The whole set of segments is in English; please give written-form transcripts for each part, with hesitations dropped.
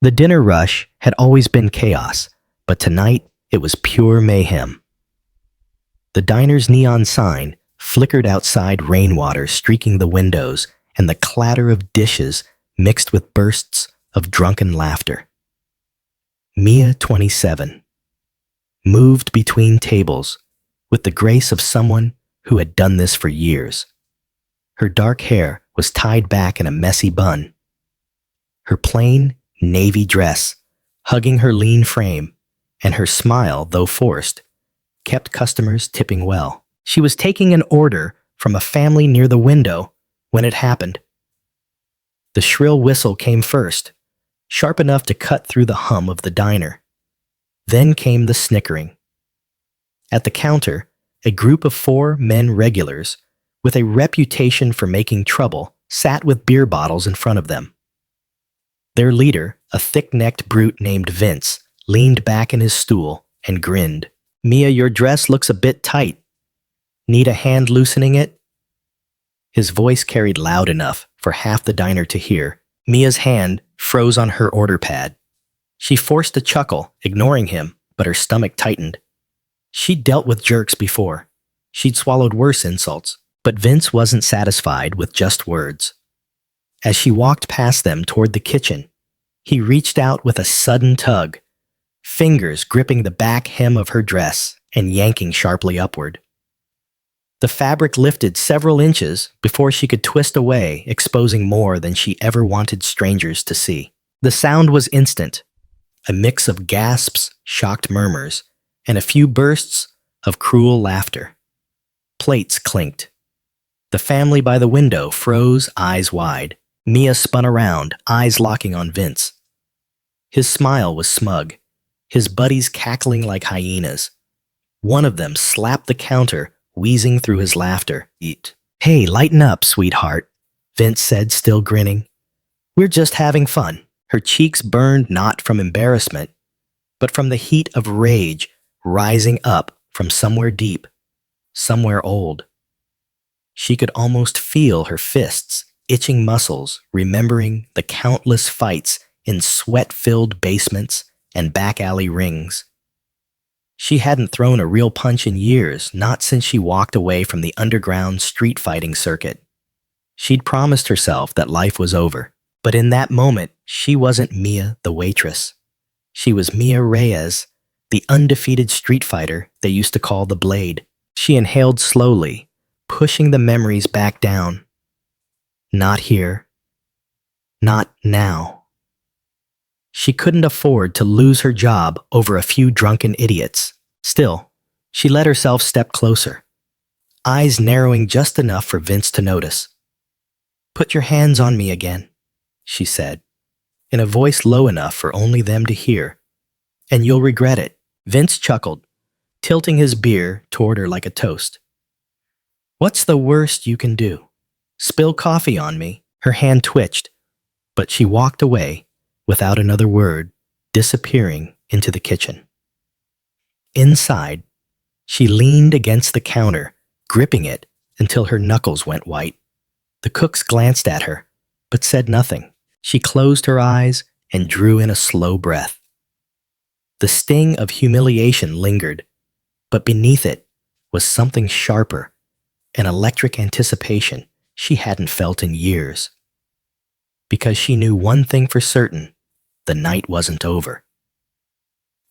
The dinner rush had always been chaos, but tonight it was pure mayhem. The diner's neon sign flickered outside, rainwater streaking the windows and the clatter of dishes mixed with bursts of drunken laughter. Mia, 27, moved between tables with the grace of someone who had done this for years. Her dark hair was tied back in a messy bun. Her plain, navy dress, hugging her lean frame, and her smile, though forced, kept customers tipping well. She was taking an order from a family near the window when it happened. The shrill whistle came first, sharp enough to cut through the hum of the diner. Then came the snickering. At the counter, a group of 4 men regulars with a reputation for making trouble sat with beer bottles in front of them. Their leader, a thick-necked brute named Vince, leaned back in his stool and grinned. "Mia, your dress looks a bit tight. Need a hand loosening it?" His voice carried loud enough for half the diner to hear. Mia's hand froze on her order pad. She forced a chuckle, ignoring him, but her stomach tightened. She'd dealt with jerks before. She'd swallowed worse insults. But Vince wasn't satisfied with just words. As she walked past them toward the kitchen, he reached out with a sudden tug, fingers gripping the back hem of her dress and yanking sharply upward. The fabric lifted several inches before she could twist away, exposing more than she ever wanted strangers to see. The sound was instant, a mix of gasps, shocked murmurs, and a few bursts of cruel laughter. Plates clinked. The family by the window froze, eyes wide. Mia spun around, eyes locking on Vince. His smile was smug, his buddies cackling like hyenas. One of them slapped the counter, wheezing through his laughter. "Eat. Hey, lighten up, sweetheart," Vince said, still grinning. "We're just having fun." Her cheeks burned not from embarrassment, but from the heat of rage rising up from somewhere deep, somewhere old. She could almost feel her fists, itching muscles, remembering the countless fights in sweat-filled basements and back-alley rings. She hadn't thrown a real punch in years, not since she walked away from the underground street fighting circuit. She'd promised herself that life was over, but in that moment, she wasn't Mia the waitress. She was Mia Reyes, the undefeated street fighter they used to call the Blade. She inhaled slowly, pushing the memories back down. Not here. Not now. She couldn't afford to lose her job over a few drunken idiots. Still, she let herself step closer, eyes narrowing just enough for Vince to notice. "Put your hands on me again," she said, in a voice low enough for only them to hear. "And you'll regret it." Vince chuckled, tilting his beer toward her like a toast. "What's the worst you can do? Spill coffee on me?" Her hand twitched, but she walked away without another word, disappearing into the kitchen. Inside, she leaned against the counter, gripping it until her knuckles went white. The cooks glanced at her, but said nothing. She closed her eyes and drew in a slow breath. The sting of humiliation lingered, but beneath it was something sharper, an electric anticipation she hadn't felt in years. Because she knew one thing for certain, the night wasn't over.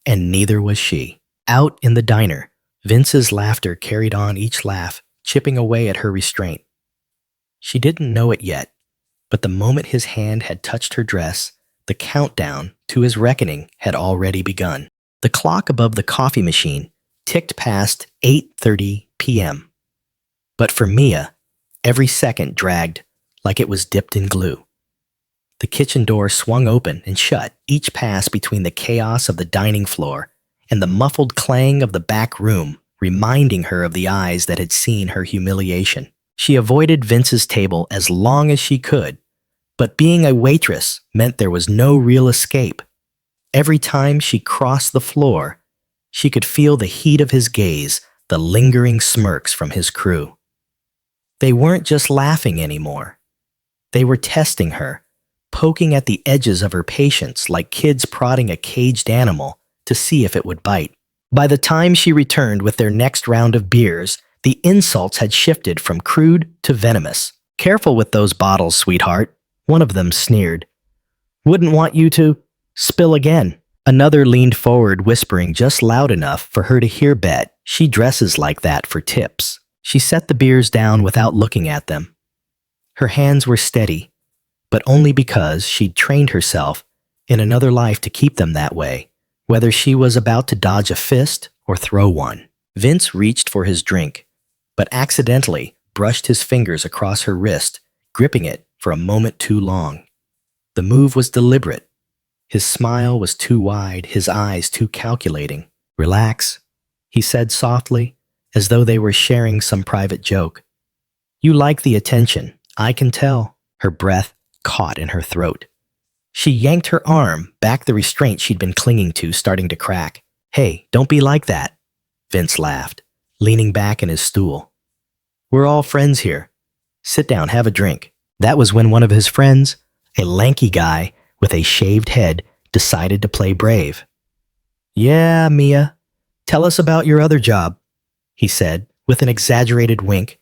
And neither was she. Out in the diner, Vince's laughter carried on each laugh, chipping away at her restraint. She didn't know it yet, but the moment his hand had touched her dress, the countdown to his reckoning had already begun. The clock above the coffee machine ticked past 8:30 p.m. But for Mia, every second dragged like it was dipped in glue. The kitchen door swung open and shut, each pass between the chaos of the dining floor and the muffled clang of the back room reminding her of the eyes that had seen her humiliation. She avoided Vince's table as long as she could, but being a waitress meant there was no real escape. Every time she crossed the floor, she could feel the heat of his gaze, the lingering smirks from his crew. They weren't just laughing anymore. They were testing her, poking at the edges of her patience like kids prodding a caged animal to see if it would bite. By the time she returned with their next round of beers, the insults had shifted from crude to venomous. "Careful with those bottles, sweetheart," one of them sneered. "Wouldn't want you to spill again." Another leaned forward, whispering just loud enough for her to hear. "Bet she dresses like that for tips." She set the beers down without looking at them. Her hands were steady, but only because she'd trained herself in another life to keep them that way, whether she was about to dodge a fist or throw one. Vince reached for his drink, but accidentally brushed his fingers across her wrist, gripping it for a moment too long. The move was deliberate. His smile was too wide, his eyes too calculating. "Relax," he said softly, as though they were sharing some private joke. "You like the attention, I can tell." Her breath caught in her throat. She yanked her arm back, the restraint she'd been clinging to starting to crack. "Hey, don't be like that," Vince laughed, leaning back in his stool. "We're all friends here. Sit down, have a drink." That was when one of his friends, a lanky guy with a shaved head, decided to play brave. "Yeah, Mia, tell us about your other job," he said, with an exaggerated wink.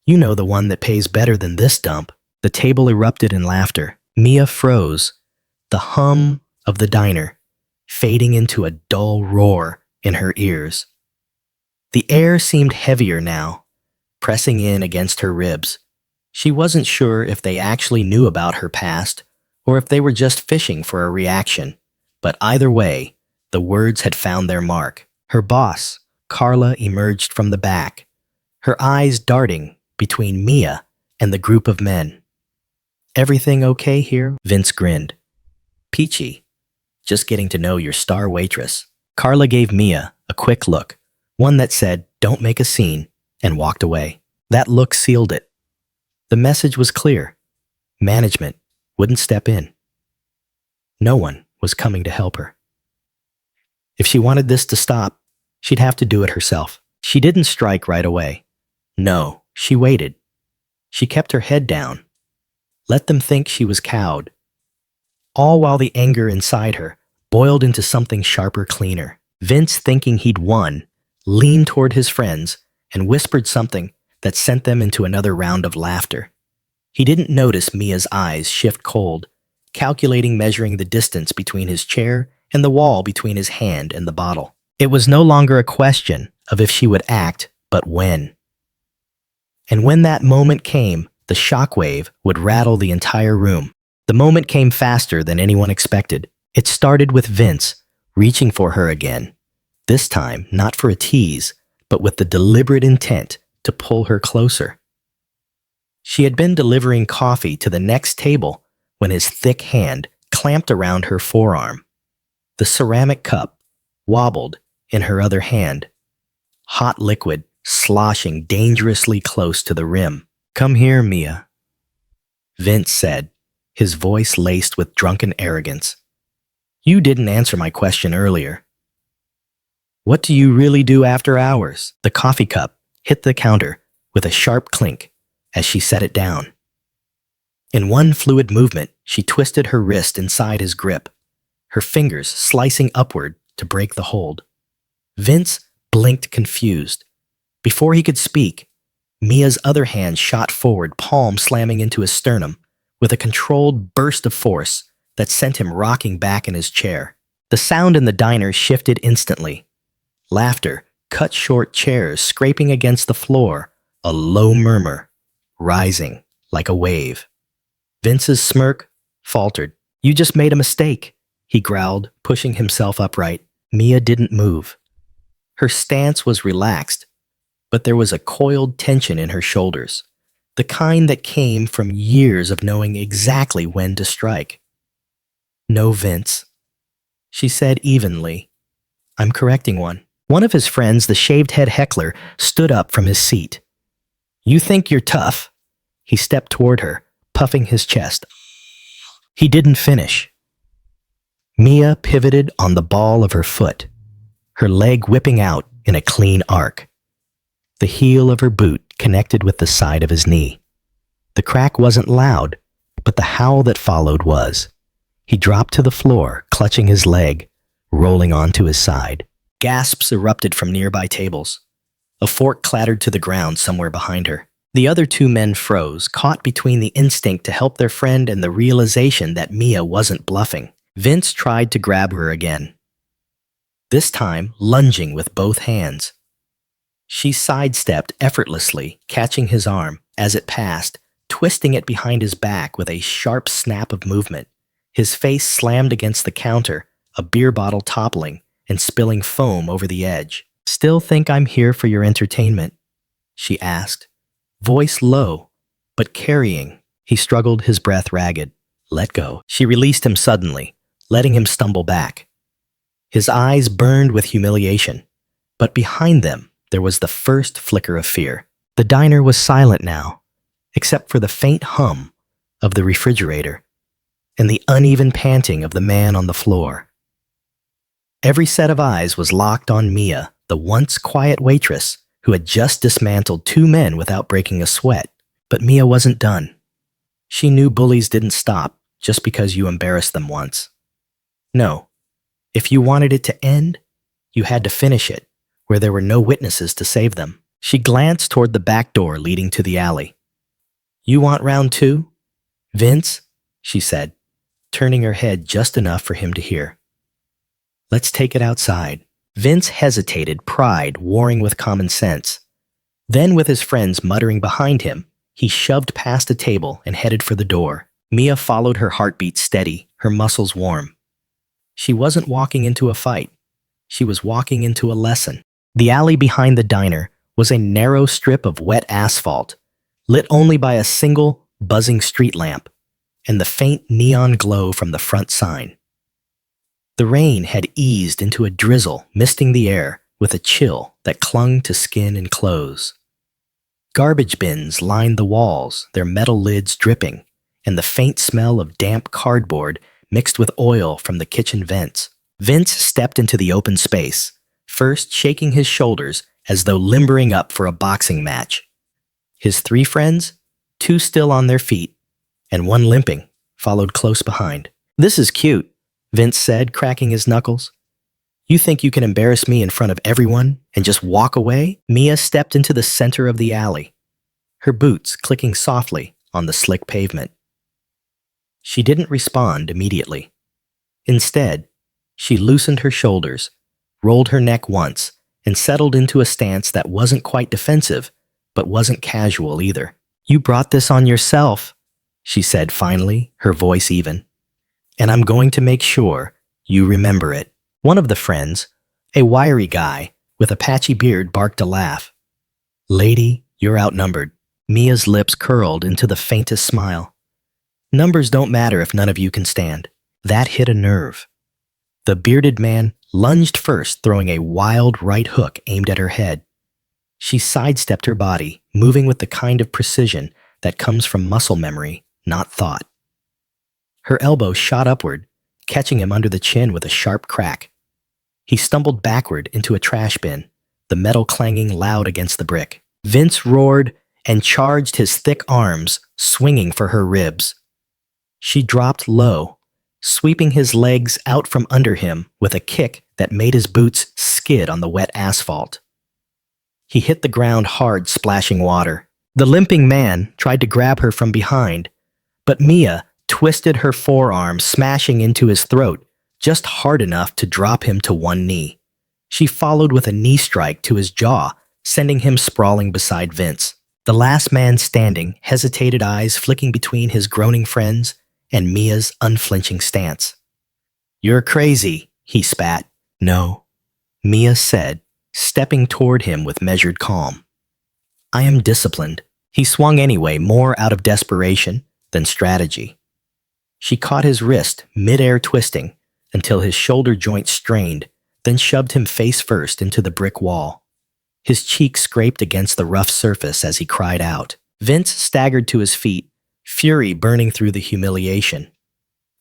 "You know, the one that pays better than this dump." The table erupted in laughter. Mia froze, the hum of the diner fading into a dull roar in her ears. The air seemed heavier now, pressing in against her ribs. She wasn't sure if they actually knew about her past or if they were just fishing for a reaction, but either way, the words had found their mark. Her boss, Carla, emerged from the back, her eyes darting between Mia and the group of men. "Everything okay here?" Vince grinned. "Peachy. Just getting to know your star waitress." Carla gave Mia a quick look, one that said, "Don't make a scene," and walked away. That look sealed it. The message was clear. Management wouldn't step in. No one was coming to help her. If she wanted this to stop, she'd have to do it herself. She didn't strike right away. No, she waited. She kept her head down. Let them think she was cowed. All while the anger inside her boiled into something sharper, cleaner. Vince, thinking he'd won, leaned toward his friends and whispered something that sent them into another round of laughter. He didn't notice Mia's eyes shift cold, calculating, measuring the distance between his chair and the wall between his hand and the bottle. It was no longer a question of if she would act, but when. And when that moment came, the shockwave would rattle the entire room. The moment came faster than anyone expected. It started with Vince reaching for her again, this time not for a tease, but with the deliberate intent to pull her closer. She had been delivering coffee to the next table when his thick hand clamped around her forearm. The ceramic cup wobbled in her other hand, hot liquid sloshing dangerously close to the rim. "Come here, Mia," Vince said, his voice laced with drunken arrogance. "You didn't answer my question earlier. What do you really do after hours?" The coffee cup hit the counter with a sharp clink as she set it down. In one fluid movement, she twisted her wrist inside his grip, her fingers slicing upward to break the hold. Vince blinked, confused. Before he could speak, Mia's other hand shot forward, palm slamming into his sternum, with a controlled burst of force that sent him rocking back in his chair. The sound in the diner shifted instantly. Laughter cut short, chairs scraping against the floor, a low murmur, rising like a wave. Vince's smirk faltered. "You just made a mistake," he growled, pushing himself upright. Mia didn't move. Her stance was relaxed, but there was a coiled tension in her shoulders, the kind that came from years of knowing exactly when to strike. "No, Vince," she said evenly. "I'm correcting one." One of his friends, the shaved-head heckler, stood up from his seat. "You think you're tough?" He stepped toward her, puffing his chest. He didn't finish. Mia pivoted on the ball of her foot, her leg whipping out in a clean arc. The heel of her boot connected with the side of his knee. The crack wasn't loud, But the howl that followed was, he dropped to the floor, clutching his leg, rolling onto his side. Gasps erupted from nearby tables. A fork clattered to the ground somewhere behind her. The other two men froze, caught between the instinct to help their friend and the realization that Mia wasn't bluffing. Vince tried to grab her again, this time lunging with both hands. She sidestepped effortlessly, catching his arm as it passed, twisting it behind his back with a sharp snap of movement. His face slammed against the counter, a beer bottle toppling and spilling foam over the edge. "Still think I'm here for your entertainment?" she asked, voice low, but carrying. He struggled, his breath ragged. "Let go." She released him suddenly, letting him stumble back. His eyes burned with humiliation, but behind them there was the first flicker of fear. The diner was silent now, except for the faint hum of the refrigerator and the uneven panting of the man on the floor. Every set of eyes was locked on Mia, the once quiet waitress who had just dismantled two men without breaking a sweat. But Mia wasn't done. She knew bullies didn't stop just because you embarrassed them once. No, if you wanted it to end, you had to finish it, where there were no witnesses to save them. She glanced toward the back door leading to the alley. "You want round two, Vince?" she said, turning her head just enough for him to hear. "Let's take it outside." Vince hesitated, pride warring with common sense. Then, with his friends muttering behind him, he shoved past a table and headed for the door. Mia followed, her heartbeat steady, her muscles warm. She wasn't walking into a fight. She was walking into a lesson. The alley behind the diner was a narrow strip of wet asphalt, lit only by a single, buzzing street lamp and the faint neon glow from the front sign. The rain had eased into a drizzle, misting the air with a chill that clung to skin and clothes. Garbage bins lined the walls, their metal lids dripping, and the faint smell of damp cardboard mixed with oil from the kitchen vents. Vince stepped into the open space, first shaking his shoulders as though limbering up for a boxing match. His three friends, two still on their feet, and one limping, followed close behind. "This is cute," Vince said, cracking his knuckles. "You think you can embarrass me in front of everyone and just walk away?" Mia stepped into the center of the alley, her boots clicking softly on the slick pavement. She didn't respond immediately. Instead, she loosened her shoulders, rolled her neck once, and settled into a stance that wasn't quite defensive, but wasn't casual either. "You brought this on yourself," she said finally, her voice even. "And I'm going to make sure you remember it." One of the friends, a wiry guy with a patchy beard, barked a laugh. "Lady, you're outnumbered." Mia's lips curled into the faintest smile. "Numbers don't matter if none of you can stand." That hit a nerve. The bearded man lunged first, throwing a wild right hook aimed at her head. She sidestepped her body, moving with the kind of precision that comes from muscle memory, not thought. Her elbow shot upward, catching him under the chin with a sharp crack. He stumbled backward into a trash bin, the metal clanging loud against the brick. Vince roared and charged, his thick arms swinging for her ribs. She dropped low, sweeping his legs out from under him with a kick that made his boots skid on the wet asphalt. He hit the ground hard, splashing water. The limping man tried to grab her from behind, but Mia twisted her forearm, smashing into his throat just hard enough to drop him to one knee. She followed with a knee strike to his jaw, sending him sprawling beside Vince. The last man standing, hesitated eyes flicking between his groaning friends and Mia's unflinching stance. "You're crazy," he spat. "No," Mia said, stepping toward him with measured calm. "I am disciplined." He swung anyway, more out of desperation than strategy. She caught his wrist, mid-air twisting, until his shoulder joint strained, then shoved him face first into the brick wall. His cheek scraped against the rough surface as he cried out. Vince staggered to his feet, fury burning through the humiliation.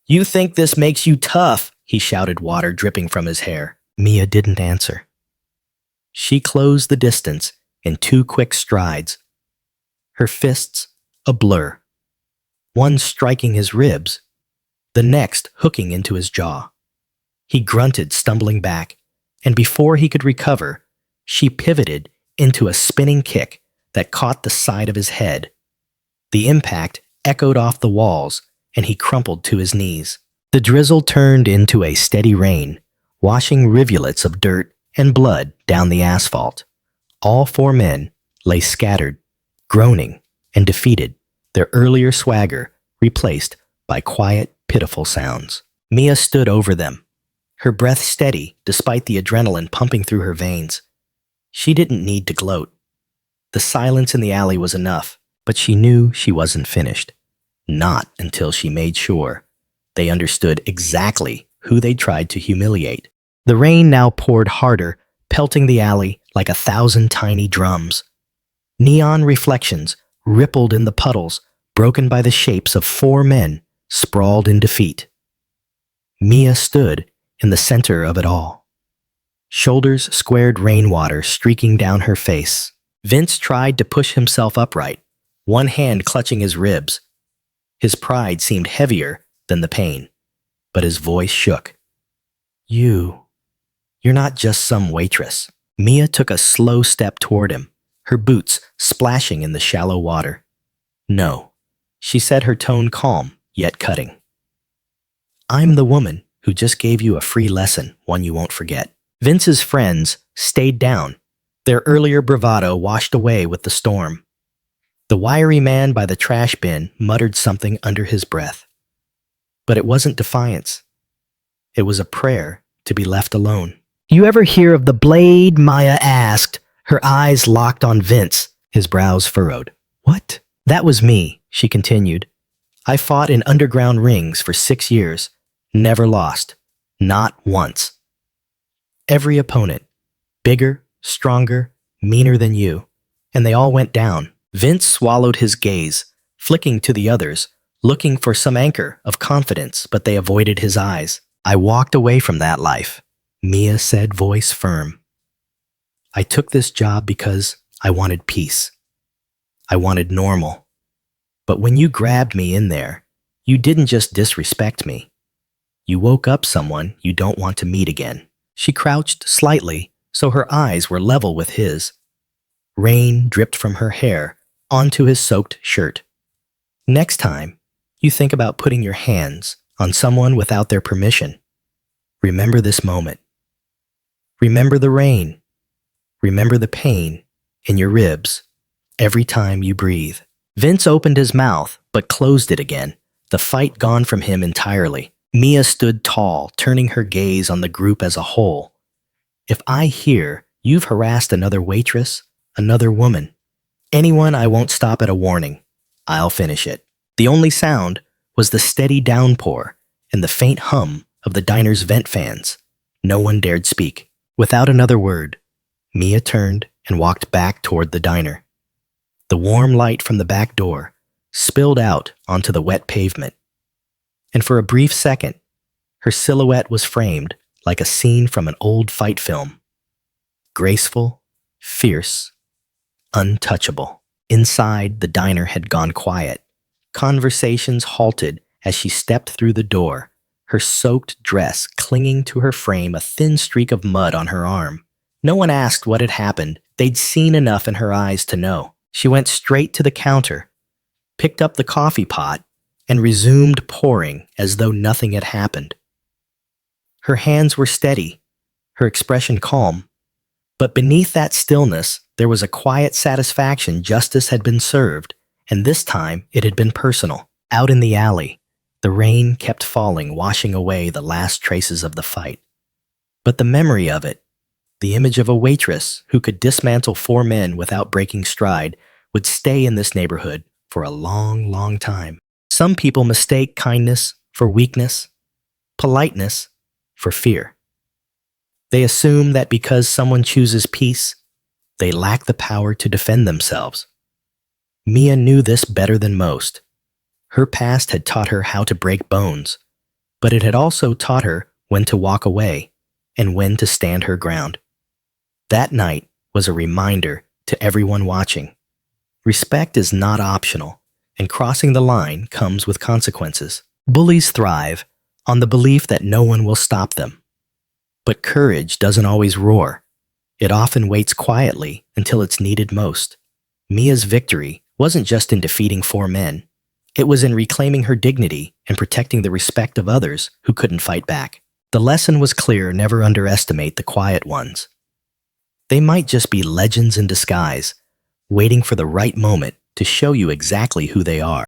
"You think this makes you tough?" he shouted, water dripping from his hair. Mia didn't answer. She closed the distance in two quick strides, her fists a blur. one striking his ribs, the next hooking into his jaw. He grunted, stumbling back, and before he could recover, she pivoted into a spinning kick that caught the side of his head. The impact echoed off the walls, and he crumpled to his knees. The drizzle turned into a steady rain, washing rivulets of dirt and blood down the asphalt. All four men lay scattered, groaning and defeated, their earlier swagger replaced by quiet, pitiful sounds. Mia stood over them, her breath steady despite the adrenaline pumping through her veins. She didn't need to gloat. The silence in the alley was enough, but she knew she wasn't finished. Not until she made sure they understood exactly who they tried to humiliate. The rain now poured harder, pelting the alley like 1,000 tiny drums. Neon reflections rippled in the puddles, broken by the shapes of four men sprawled in defeat. Mia stood in the center of it all. Shoulders squared rainwater streaking down her face. Vince tried to push himself upright, one hand clutching his ribs. His pride seemed heavier than the pain, but his voice shook. You're not just some waitress. Mia took a slow step toward him, her boots splashing in the shallow water. No, she said, her tone calm yet cutting. I'm the woman who just gave you a free lesson, one you won't forget. Vince's friends stayed down, their earlier bravado washed away with the storm. The wiry man by the trash bin muttered something under his breath. But it wasn't defiance. It was a prayer to be left alone. You ever hear of the blade? Maya asked, her eyes locked on Vince, his brows furrowed. What? That was me, she continued. I fought in underground rings for 6 years, never lost, not once. Every opponent, bigger, stronger, meaner than you, and they all went down. Vince swallowed his gaze, flicking to the others, looking for some anchor of confidence, but they avoided his eyes. I walked away from that life, Mia said, voice firm. I took this job because I wanted peace. I wanted normal. But when you grabbed me in there, you didn't just disrespect me. You woke up someone you don't want to meet again. She crouched slightly, so her eyes were level with his. Rain dripped from her hair onto his soaked shirt. Next time, you think about putting your hands on someone without their permission, remember this moment. Remember the rain. Remember the pain in your ribs every time you breathe. Vince opened his mouth, but closed it again, the fight gone from him entirely. Mia stood tall, turning her gaze on the group as a whole. If I hear you've harassed another waitress, another woman, anyone, I won't stop at a warning. I'll finish it. The only sound was the steady downpour and the faint hum of the diner's vent fans. No one dared speak. Without another word, Mia turned and walked back toward the diner. The warm light from the back door spilled out onto the wet pavement. And for a brief second, her silhouette was framed like a scene from an old fight film. Graceful, fierce, untouchable. Inside, the diner had gone quiet. Conversations halted as she stepped through the door, her soaked dress clinging to her frame, a thin streak of mud on her arm. No one asked what had happened. They'd seen enough in her eyes to know. She went straight to the counter, picked up the coffee pot, and resumed pouring as though nothing had happened. Her hands were steady, her expression calm, but beneath that stillness, there was a quiet satisfaction justice had been served, and this time it had been personal. Out in the alley, the rain kept falling, washing away the last traces of the fight. But the memory of it, the image of a waitress who could dismantle 4 men without breaking stride, would stay in this neighborhood for a long, long time. Some people mistake kindness for weakness, politeness for fear. They assume that because someone chooses peace, they lack the power to defend themselves. Mia knew this better than most. Her past had taught her how to break bones, but it had also taught her when to walk away and when to stand her ground. That night was a reminder to everyone watching. Respect is not optional. and crossing the line comes with consequences. Bullies thrive on the belief that no one will stop them. But courage doesn't always roar. It often waits quietly until it's needed most. Mia's victory wasn't just in defeating 4 men. It was in reclaiming her dignity and protecting the respect of others who couldn't fight back. The lesson was clear: never underestimate the quiet ones. They might just be legends in disguise, waiting for the right moment to show you exactly who they are.